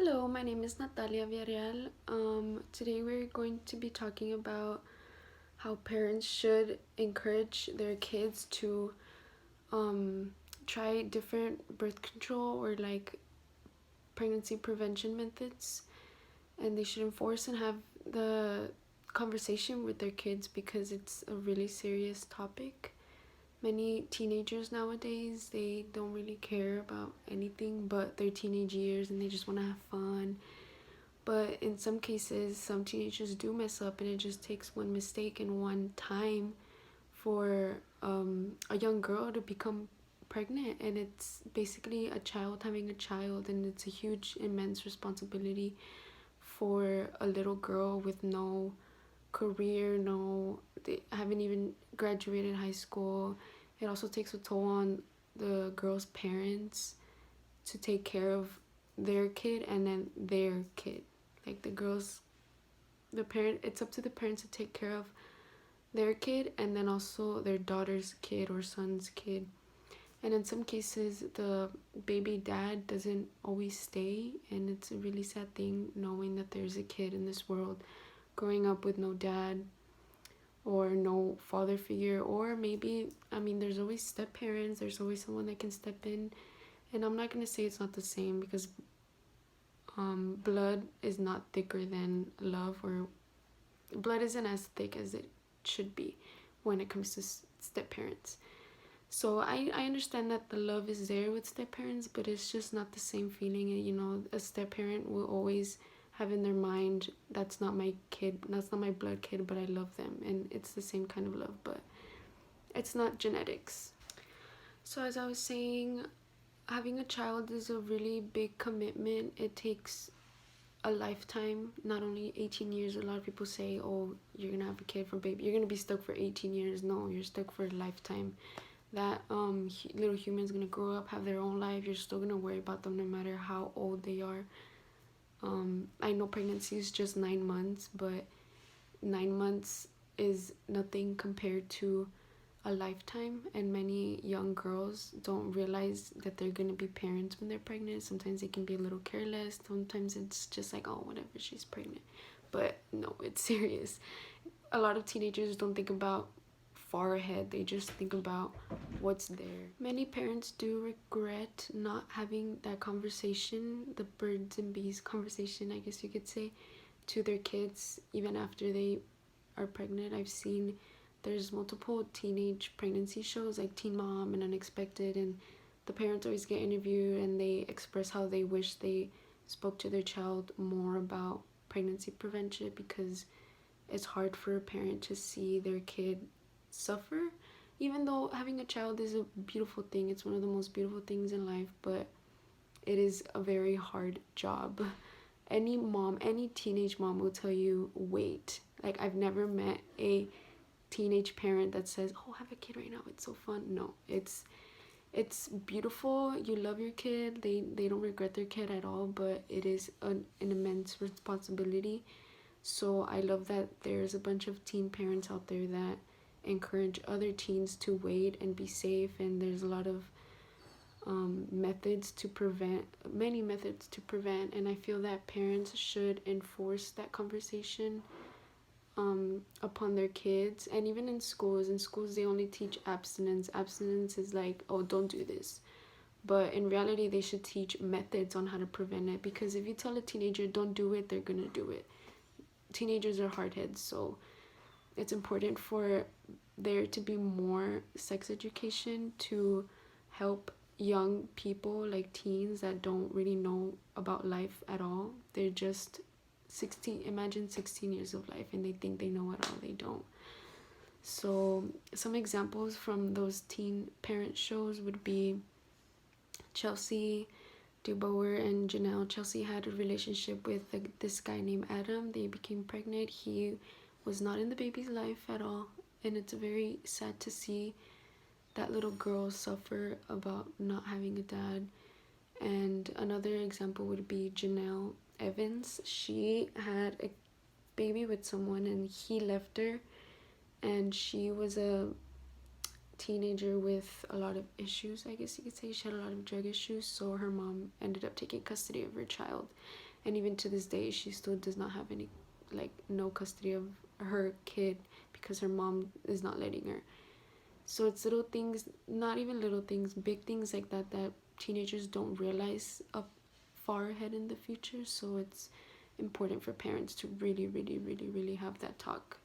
Hello, my name is Natalia Villarreal. Today we're going to be talking about how parents should encourage their kids to um, try different birth control or like pregnancy prevention methods, and they should enforce and have the conversation with their kids because it's a really serious topic. Many teenagers nowadays, they don't really care about anything but their teenage years and they just want to have fun. But in some cases, some teenagers do mess up, and it just takes one mistake and one time for a young girl to become pregnant. And it's basically a child having a child, and it's a huge, immense responsibility for a little girl with no career, they haven't even graduated high school. It also takes a toll on the girl's parents to take care of their kid and then their kid. Like the parent, it's up to the parents to take care of their kid and then also their daughter's kid or son's kid. And in some cases, the baby dad doesn't always stay, and it's a really sad thing knowing that there's a kid in this world growing up with no dad or no father figure, or maybe, I mean, there's always step parents, there's always someone that can step in. And I'm not gonna say it's not the same because blood is not thicker than love, or blood isn't as thick as it should be when it comes to step parents. So I understand that the love is there with step parents, but it's just not the same feeling. You know, a step parent will always have in their mind, that's not my kid, that's not my blood kid, but I love them, and it's the same kind of love, but it's not genetics. So as I was saying, having a child is a really big commitment. It takes a lifetime, not only 18 years. A lot of people say, oh, you're gonna have a kid for baby, you're gonna be stuck for 18 years. No, you're stuck for a lifetime. That little human's gonna grow up, have their own life. You're still gonna worry about them no matter how old they are. I know pregnancy is just 9 months, but 9 months is nothing compared to a lifetime, and many young girls don't realize that they're gonna be parents when they're pregnant. Sometimes they can be a little careless, sometimes it's just like, oh, whatever, she's pregnant. But no, it's serious. A lot of teenagers don't think about far ahead, they just think about what's there. Many parents do regret not having that conversation, the birds and bees conversation, I guess you could say, to their kids even after they are pregnant. I've seen there's multiple teenage pregnancy shows like Teen Mom and Unexpected, and the parents always get interviewed and they express how they wish they spoke to their child more about pregnancy prevention, because it's hard for a parent to see their kid suffer. Even though having a child is a beautiful thing, it's one of the most beautiful things in life, but it is a very hard job. Any mom, any teenage mom will tell you, wait. Like, I've never met a teenage parent that says, oh, have a kid right now, it's so fun. No, it's beautiful. You love your kid, they don't regret their kid at all, but it is an immense responsibility. So I love that there's a bunch of teen parents out there that encourage other teens to wait and be safe, and there's a lot of methods to prevent, many methods to prevent, and I feel that parents should enforce that conversation upon their kids. And even in schools they only teach abstinence is like, oh, don't do this, but in reality they should teach methods on how to prevent it, because if you tell a teenager don't do it, they're gonna do it. Teenagers are hardheads, so it's important for there to be more sex education to help young people like teens that don't really know about life at all. They're just 16, imagine 16 years of life, and they think they know it all. They don't. So some examples from those teen parent shows would be Chelsea DuBoer and Janelle. Chelsea had a relationship with this guy named Adam. They became pregnant. He was not in the baby's life at all, and it's very sad to see that little girl suffer about not having a dad. And another example would be Janelle Evans. She had a baby with someone and he left her, and she was a teenager with a lot of issues, I guess you could say. She had a lot of drug issues, so her mom ended up taking custody of her child, and even to this day she still does not have any, like, no custody of her kid because her mom is not letting her. So it's little things, not even little things, big things like that, that teenagers don't realize up far ahead in the future. So it's important for parents to really, really, really, really have that talk